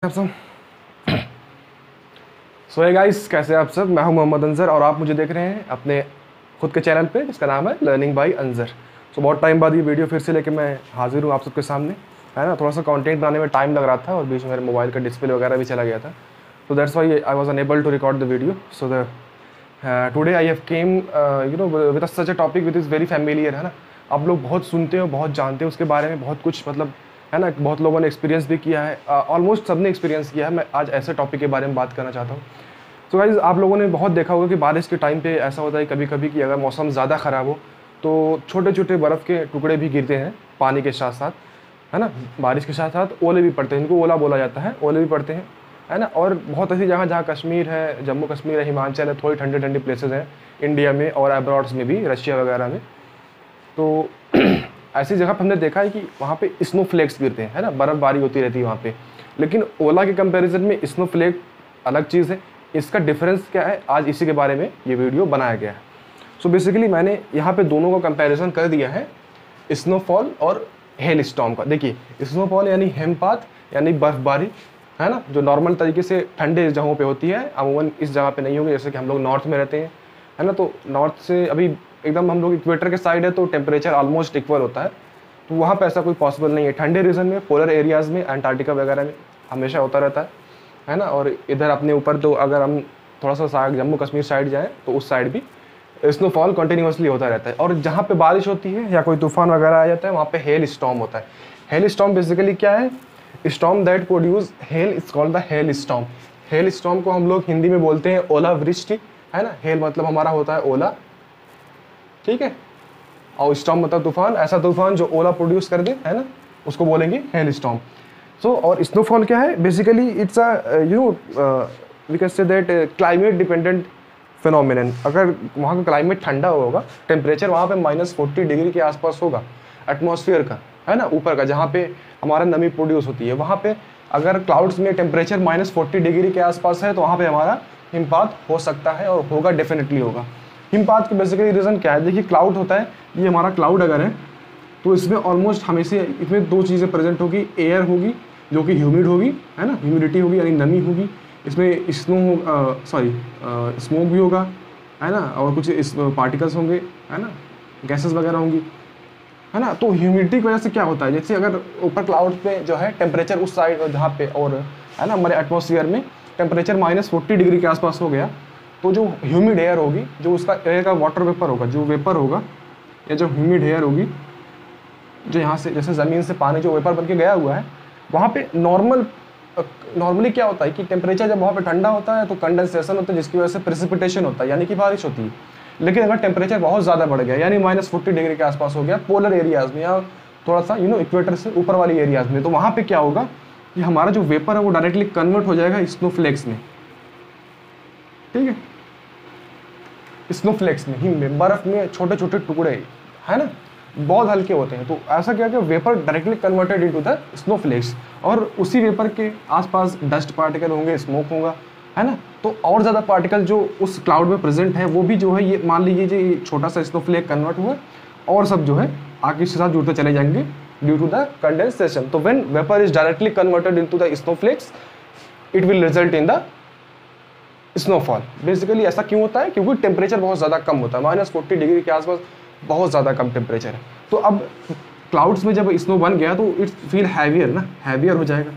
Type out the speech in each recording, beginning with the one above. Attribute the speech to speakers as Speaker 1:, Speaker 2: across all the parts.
Speaker 1: आप सब सो hey guys, कैसे आप सब। मैं हूं मोहम्मद अंजर और आप मुझे देख रहे हैं अपने खुद के चैनल पे जिसका नाम है लर्निंग बाय अंजर। सो बहुत टाइम बाद ये वीडियो फिर से लेके मैं हाजिर हूं आप सबके सामने, है ना। थोड़ा सा कंटेंट बनाने में टाइम लग रहा था और बीच में मेरे मोबाइल का डिस्प्ले वगैरह भी चला गया था, तो that's why I was unable to record the video. So the today I have came with such a topic which is very familiar, है ना। आप लोग बहुत सुनते हो, बहुत जानते हो उसके बारे में, बहुत कुछ मतलब, है ना। बहुत लोगों ने एक्सपीरियंस भी किया है, ऑलमोस्ट सबने एक्सपीरियंस किया है। मैं आज ऐसे टॉपिक के बारे में बात करना चाहता हूँ। तो गाइस, आप लोगों ने बहुत देखा होगा कि बारिश के टाइम पे ऐसा होता है कभी कभी कि अगर मौसम ज़्यादा ख़राब हो तो छोटे छोटे बर्फ़ के टुकड़े भी गिरते हैं पानी के साथ साथ, है ना। बारिश के साथ साथ ओले भी पड़ते हैं, इनको ओला बोला जाता है, ओले भी पड़ते हैं, है ना। और बहुत ऐसी जगह जहाँ कश्मीर है, जम्मू कश्मीर है, हिमाचल है, थोड़ी ठंडी ठंडी प्लेसेस हैं इंडिया में और अब्रॉड्स में भी, रशिया वगैरह में। तो ऐसी जगह पर हमने देखा है कि वहाँ पे स्नो फ्लेक्स गिरते हैं, है ना, बर्फ़बारी होती रहती है वहाँ पे। लेकिन ओला के कंपैरिजन में स्नो फ्लेक अलग चीज़ है। इसका डिफरेंस क्या है, आज इसी के बारे में ये वीडियो बनाया गया है। सो बेसिकली मैंने यहाँ पे दोनों का कंपैरिजन कर दिया है, स्नोफॉल और हेल स्टॉर्म का। देखिए, स्नोफॉल यानी हिमपात यानी बर्फ़बारी, है ना, जो नॉर्मल तरीके से ठंडे जगहों पे होती है, अमूमन इस जगह पे नहीं होगी। जैसे कि हम लोग नॉर्थ में रहते हैं, है ना, तो नॉर्थ से अभी एकदम हम लोग इक्वेटर के साइड है तो टेम्परेचर ऑलमोस्ट इक्वल होता है, तो वहाँ पे ऐसा कोई पॉसिबल नहीं है। ठंडे रीजन में, पोलर एरियाज़ में, अंटार्कटिका वगैरह में हमेशा होता रहता है ना। और इधर अपने ऊपर तो अगर हम थोड़ा सा जम्मू कश्मीर साइड जाएँ तो उस साइड भी स्नोफॉल कंटिन्यूसली होता रहता है। और जहाँ पे बारिश होती है या कोई तूफान वगैरह आ जाता है वहाँ पे हेल स्टॉर्म होता है। हेल स्टॉर्म बेसिकली क्या है, storm that produce hell is called the hell storm. Hello storm को हम लोग हिंदी में बोलते हैं ओलावृष्टि, है ना। हेल मतलब हमारा होता है ओला, ठीक है, और स्टॉर्म मतलब तूफान, ऐसा तूफान जो ओला प्रोड्यूस कर दे, है ना, उसको बोलेंगे हेल स्टॉर्म। सो और स्नोफॉल क्या है, basically it's a we can say that climate dependent phenomenon. अगर वहाँ का क्लाइमेट ठंडा होगा, टेम्परेचर वहाँ पे -40 डिग्री के आसपास होगा एटमॉस्फेयर का, है ना, ऊपर का, जहाँ पे हमारा नमी प्रोड्यूस होती है, वहाँ पे अगर क्लाउड्स में टेम्परेचर -40 डिग्री के आसपास है तो वहाँ पे हमारा हिमपात हो सकता है और होगा, डेफिनेटली होगा। हिमपात के बेसिकली रीज़न क्या है, देखिए क्लाउड होता है, ये हमारा क्लाउड अगर है तो इसमें ऑलमोस्ट हमेशा इसमें दो चीज़ें प्रेजेंट होगी। एयर होगी जो कि ह्यूमिड होगी, है ना, ह्यूमिडिटी होगी यानी नमी होगी। इसमें स्मोक भी होगा, है ना, और कुछ पार्टिकल्स होंगे, है ना, गैसेस वगैरह होंगी, है ना। तो ह्यूमिडिटी की वजह से क्या होता है, जैसे अगर ऊपर क्लाउड पे जो है टेम्परेचर उस साइड जहाँ पे, और है ना हमारे एटमॉस्फेयर में टेम्परेचर -40 डिग्री के आसपास हो गया, तो जो ह्यूमिड एयर होगी, जो उसका एयर का वाटर वेपर होगा, जो वेपर होगा या जो ह्यूमिड एयर होगी, जो यहाँ से जैसे ज़मीन से पानी जो वेपर बन के गया हुआ है, वहाँ पे नॉर्मली क्या होता है कि टेम्परेचर जब वहाँ पे ठंडा होता है तो कंडेंसेशन होता है, जिसकी वजह से प्रेसिपिटेशन होता है, यानी कि बारिश होती है। लेकिन अगर टेम्परेचर बहुत ज़्यादा बढ़ गया, यानी -40 डिग्री के आसपास हो गया पोलर एरियाज़ में या थोड़ा सा इक्वेटर से ऊपर वाली एरियाज़ में, तो वहाँ पे क्या होगा कि हमारा जो वेपर है वो डायरेक्टली कन्वर्ट हो जाएगा स्नोफ्लेक्स में, ठीक है, स्नोफ्लेक्स में, हिम में, बर्फ़ में छोटे छोटे टुकड़े, है ना, बहुत हल्के होते हैं। तो ऐसा क्या कि vapour directly converted into the snowflakes, और उसी वेपर के आसपास डस्ट पार्टिकल होंगे, स्मोक होगा, है ना। तो और ज़्यादा पार्टिकल जो उस क्लाउड में प्रेजेंट है वो भी जो है, ये मान लीजिए जो ये छोटा सा स्नोफ्लेक कन्वर्ट हुआ और सब जो है आगे इसके साथ जुड़ते चले जाएंगे ड्यू टू द कंडेंसेशन। तो when vapour is directly converted into the snowflakes, it will result in the snowfall. Basically ऐसा क्यों होता है, क्योंकि टेम्परेचर बहुत ज़्यादा कम होता है, -40 डिग्री के आसपास बहुत ज़्यादा कम टेम्परेचर है। तो अब क्लाउड्स में जब स्नो बन गया तो इट्स फील हैवियर ना, हैवियर हो जाएगा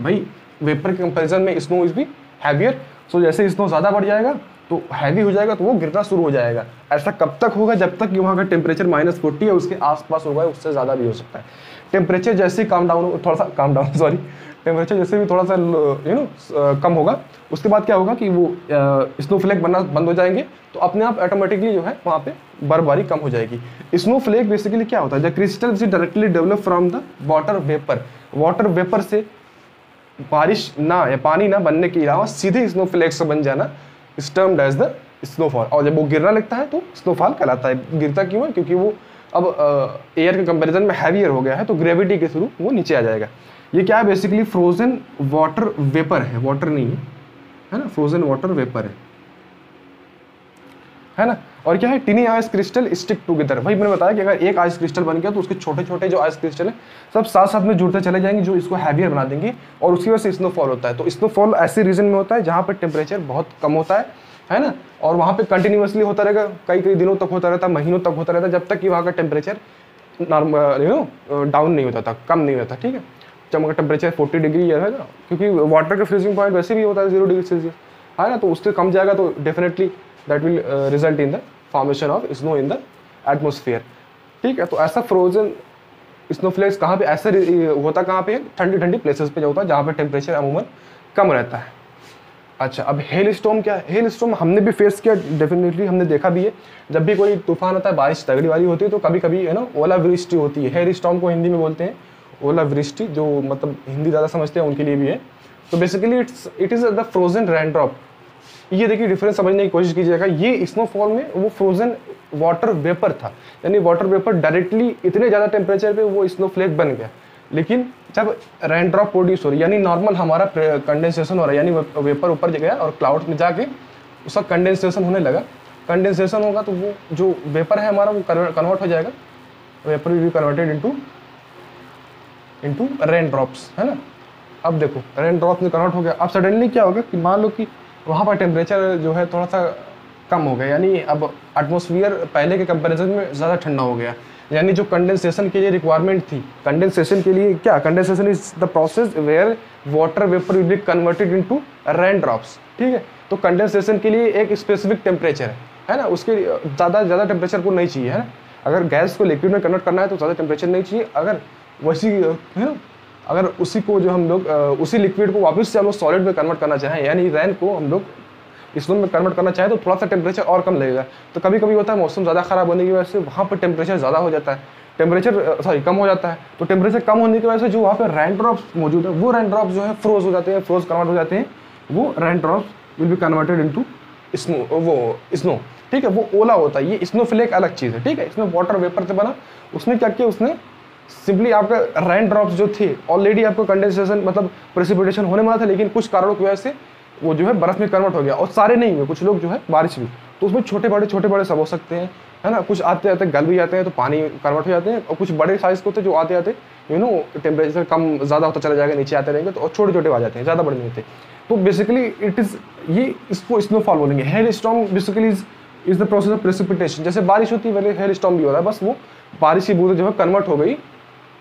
Speaker 1: भाई, वेपर के कंपैरिजन में स्नो इज भी हैवियर। सो जैसे स्नो ज़्यादा बढ़ जाएगा तो हैवी हो जाएगा, तो वो गिरना शुरू हो जाएगा। ऐसा कब तक होगा, जब तक कि वहाँ का टेम्परेचर -40 है, उसके आसपास होगा, उससे ज़्यादा भी हो सकता है। टेम्परेचर जैसे ही टेम्परेचर जैसे भी थोड़ा सा कम होगा, उसके बाद क्या होगा कि वो स्नोफ्लेक बनना बंद हो जाएंगे, तो अपने आप ऑटोमेटिकली जो है वहाँ पे बर्फबारी कम हो जाएगी। स्नोफ्लेक बेसिकली क्या होता है, the crystal which directly develop from the water vapour. Water vapour से बारिश ना या पानी ना बनने के अलावा सीधे स्नोफ्लेक्स बन जाना is termed as the snowfall. और जब वो गिरना लगता है तो स्नोफॉल कहलाता है। गिरता क्यों है, क्योंकि वो अब एयर के कंपैरिजन में हैवियर हो गया है, तो ग्रेविटी के थ्रू वो नीचे आ जाएगा। ये क्या है, बेसिकली फ्रोजन वाटर वेपर है, वाटर नहीं है, है ना, फ्रोजन वाटर वेपर है ना। और क्या है, टिनी आइस क्रिस्टल स्टिक टुगेदर। भाई मैंने बताया कि अगर एक आइस क्रिस्टल बन गया तो उसके छोटे छोटे जो आइस क्रिस्टल है सब साथ साथ में जुड़ते चले जाएंगे, जो इसको हैवियर बना देंगे, और उसकी वजह से स्नोफॉल होता है। तो स्नोफॉल ऐसे रीजन में होता है जहाँ पर टेम्परेचर बहुत कम होता है ना, और वहाँ पे कंटिन्यूसली होता रहेगा, कई कई दिनों तक होता रहता है, महीनों तक होता रहता है, जब तक कि वहाँ का टेम्परेचर नॉर्मल डाउन नहीं होता था, कम नहीं होता। ठीक है, जब अगर टेम्परेचर 40 डिग्री है ना, क्योंकि वाटर का फ्रीजिंग पॉइंट वैसे भी होता है 0 डिग्री सेल्सियस, है ना, तो उससे कम जाएगा तो definitely that will result in the formation of snow in the atmosphere. ठीक है, तो ऐसा फ्रोजन स्नोफ्लेक्स कहाँ पे ऐसा होता, कहाँ पे, ठंडी ठंडी प्लेसेस पे जो होता है जहाँ पे टेम्परेचर अमूमन कम रहता है। अच्छा, अब हेल स्टॉर्म क्या है? हेल स्टॉर्म हमने भी फेस किया, डेफिनेटली हमने देखा भी है। जब भी कोई तूफान आता है, बारिश तगड़ी वाली होती है, तो कभी कभी है ना ओलावृष्टि होती है। हेल स्टॉर्म को हिंदी में बोलते हैं ओलावृष्टि, जो मतलब हिंदी ज़्यादा समझते हैं उनके लिए भी है। तो basically it is the frozen raindrop. ये देखिए डिफरेंस समझने की कोशिश कीजिएगा, ये स्नोफॉल में वो फ्रोजन वाटर वेपर था, यानी वाटर वेपर डायरेक्टली इतने ज़्यादा टेम्परेचर पे वो स्नोफ्लेक बन गया। लेकिन जब रेनड्रॉप प्रोड्यूस हो रही, यानी नॉर्मल हमारा कंडेंसेशन हो रहा है, यानी वेपर ऊपर गया और क्लाउड में जाके उसका कंडेंसेशन होने लगा। कंडेंसेशन होगा तो वो जो वेपर है हमारा वो कन्वर्ट हो जाएगा, vapour will be converted into rain drops, है ना। अब देखो रेन ड्रॉप्स में कन्वर्ट हो गया। अब सडनली क्या होगा कि मान लो कि वहाँ पर टेम्परेचर जो है थोड़ा सा कम हो गया, यानी अब एटमॉस्फेयर पहले के कंपैरिजन में ज़्यादा ठंडा हो गया, यानी जो कंडेंसेशन के लिए रिक्वायरमेंट थी, कंडेंसेशन के लिए क्या, condensation is the process where water vapour will be converted into raindrops. ठीक है, तो कंडेंसेशन के लिए एक स्पेसिफिक टेम्परेचर है ना, उसके ज़्यादा टेम्परेचर को नहीं चाहिए, है ना। अगर गैस को लिक्विड में कन्वर्ट करना है तो ज़्यादा टेम्परेचर नहीं चाहिए। अगर वैसी है ना, अगर उसी को जो हम लोग उसी लिक्विड को वापस से हम लोग सॉलिड में कन्वर्ट करना चाहें, यानी रैन को हम लोग स्नो में कन्वर्ट करना चाहें, तो थोड़ा सा टेम्परेचर और कम लगेगा। तो कभी कभी होता है मौसम ज़्यादा ख़राब होने की वजह से वहाँ पर टेम्परेचर ज़्यादा हो जाता है, कम हो जाता है। तो टेम्परेचर कम होने की वजह से जो वहाँ पर रेन ड्रॉप्स मौजूद है, वो रेन ड्रॉप्स जो है फ्रोज हो जाते हैं, फ्रोज कन्वर्ट हो जाते हैं, वो rain drops will be converted into snow. ठीक है, वो ओला होता है। ये स्नोफ्लेक अलग चीज़ है। ठीक है, इसमें वाटर वेपर से बना, उसने क्या किया, उसने सिंपली आपका रेन ड्रॉप्स जो थे ऑलरेडी आपको कंडेंसेशन मतलब प्रेसिपिटेशन होने वाला था, लेकिन कुछ कारणों की वजह से वो जो है बर्फ में कन्वर्ट हो गया। और सारे नहीं हुए, कुछ लोग जो है बारिश भी, तो उसमें छोटे बड़े सब हो सकते हैं, है ना। कुछ आते आते गल भी जाते हैं तो पानी कन्वर्ट हो जाते हैं, और कुछ बड़े साइज के होते हैं जो आते आते टेम्परेचर कम ज़्यादा होता चला जाएगा, नीचे आते रहेंगे, तो छोटे छोटे आ जाते हैं, ज़्यादा बड़े नहीं होते। तो बेसिकली ये इसको स्नोफॉल बोलेंगे। Hello storm basically is the process of precipitation. जैसे बारिश होती है, वैसे हेल स्टॉर्म भी हो रहा है, बस वो बारिश की बूंदें जो है कन्वर्ट हो गई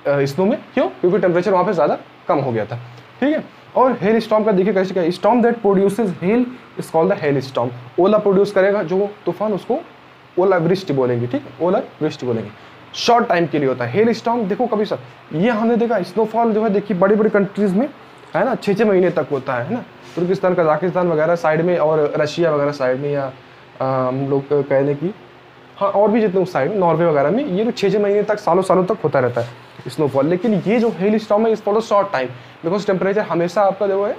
Speaker 1: स्नो में। क्यों? क्योंकि टेम्परेचर वहाँ पे ज़्यादा कम हो गया था। ठीक है, और हेल स्टॉर्म का देखिए कैसे क्या, storm that produces hell is called the hell storm. Ola produce करेगा जो तूफान, उसको ओलावृष्टि बोलेंगे। ठीक है, ओलावृष्टि बोलेंगे। शॉर्ट टाइम के लिए होता है हेल स्टॉर्म। देखो कभी सर ये हमने देखा स्नोफॉल जो है, देखिए बड़ी बड़ी कंट्रीज़ में है ना 6-6 महीने तक होता है ना, तुर्किस्तान कजाकिस्तान वगैरह साइड में, और रशिया वगैरह साइड में, या हम लोग कहने की हाँ और भी जितने उस साइड नॉर्वे वगैरह में, ये तो 6-6 महीने तक सालों तक होता रहता है स्नोफॉल। लेकिन ये जो हेल स्टॉर्म है इस for short time, because temperature हमेशा आपका जो है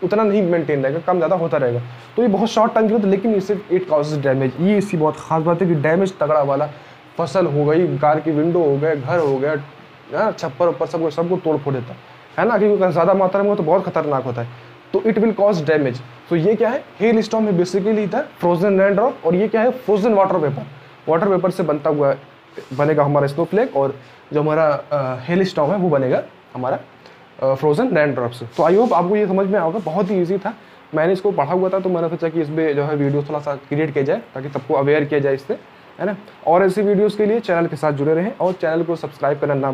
Speaker 1: उतना नहीं मेंटेन रहेगा, कम ज़्यादा होता रहेगा। तो ये बहुत शॉर्ट टाइम की होता है, लेकिन इससे इट कॉजेज डैमेज। ये इसकी बहुत खास बात है कि डैमेज तगड़ा वाला, फसल हो गई, कार की विंडो हो गए, घर हो गया, छप्पर ऊपर सबको तोड़ फोड़ देता है ना, क्योंकि ज़्यादा मात्रा में हो तो बहुत खतरनाक होता है, तो इट विल कॉज डैमेज। तो ये क्या है, हेल स्टॉर्म है बेसिकली इधर फ्रोजन रेन ड्रॉप, और ये क्या है, फ्रोजन वाटर वेपर से बनता हुआ बनेगा हमारा स्नोफ्लेक, और जो हमारा हेल स्टॉर्म है वो बनेगा हमारा फ्रोजन रेन ड्रॉप से। तो आई होप आपको ये समझ में आएगा, बहुत ही ईजी था। मैंने इसको पढ़ा हुआ था, तो मैंने सोचा कि इसमें जो है वीडियो थोड़ा सा क्रिएट किया जाए, ताकि सबको अवेयर किया जाए इससे, है ना। और ऐसी वीडियोज़ के लिए चैनल के साथ जुड़े रहें, और चैनल को सब्सक्राइब करना ना